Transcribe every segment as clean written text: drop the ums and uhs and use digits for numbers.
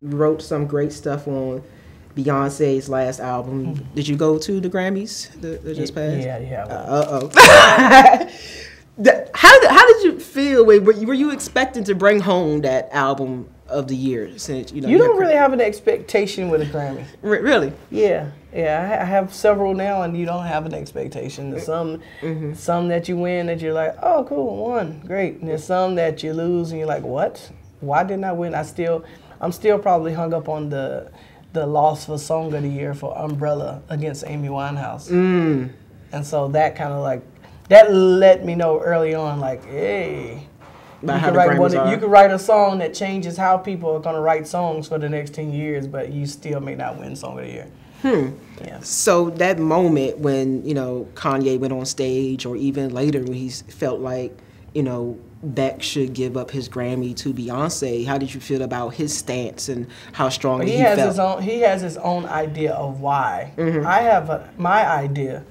wrote some great stuff on Beyonce's last album. Did you go to the Grammys that just passed? Yeah. How did you feel? Were you expecting to bring home that album of the year? Since you don't really have an expectation with a Grammy. Really? Yeah. I have several now, and you don't have an expectation. There's some that you win that you're like, oh, cool, won, great. And there's some that you lose, and you're like, what? Why didn't I win? I'm still probably hung up on the loss for Song of the Year for Umbrella against Amy Winehouse. And so that kind of like, that let me know early on, like, hey, you could write a song that changes how people are going to write songs for the next 10 years, but you still may not win Song of the Year. Yeah. So that moment when, Kanye went on stage, or even later when he felt like, Beck should give up his Grammy to Beyonce, how did you feel about his stance and how strongly he felt? He has his own idea of why. I have my idea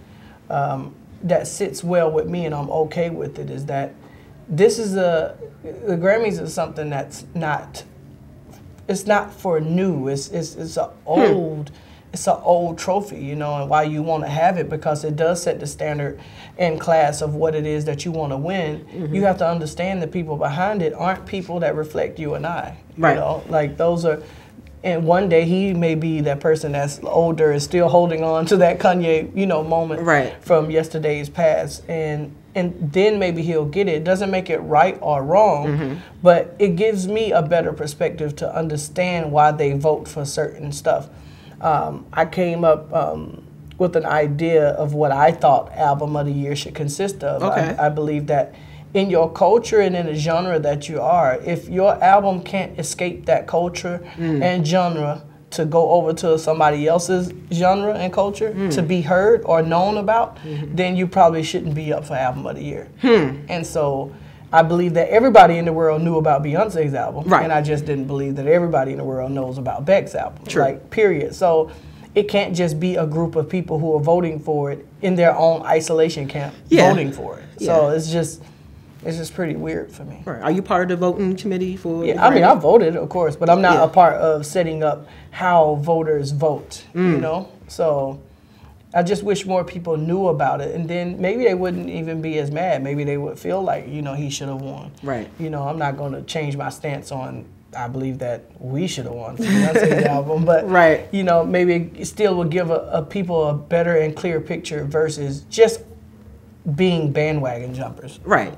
that sits well with me, and I'm okay with it, is that the Grammys is something that's not, it's not for new. It's an old. It's an old trophy, and why you want to have it, because it does set the standard and class of what it is that you want to win. You have to understand the people behind it aren't people that reflect you and I. Right. Like those are, and one day he may be that person that's older and still holding on to that Kanye, moment from yesterday's past, and then maybe he'll get it. It doesn't make it right or wrong, but it gives me a better perspective to understand why they vote for certain stuff. I came up with an idea of what I thought Album of the Year should consist of. Okay. I believe that in your culture and in the genre that you are, if your album can't escape that culture and genre to go over to somebody else's genre and culture to be heard or known about, then you probably shouldn't be up for Album of the Year. And so I believe that everybody in the world knew about Beyonce's album, and I just didn't believe that everybody in the world knows about Beck's album. Like, period. So it can't just be a group of people who are voting for it in their own isolation camp voting for it. So it's just pretty weird for me. Right. Are you part of the voting committee for? Yeah, I mean, I voted, of course, but I'm not a part of setting up how voters vote. So I just wish more people knew about it, and then maybe they wouldn't even be as mad. Maybe they would feel like, he should have won. Right. I'm not going to change my stance on, I believe that we should have won for Beyonce's album, but, maybe it still would give people a better and clearer picture versus just being bandwagon jumpers. Right.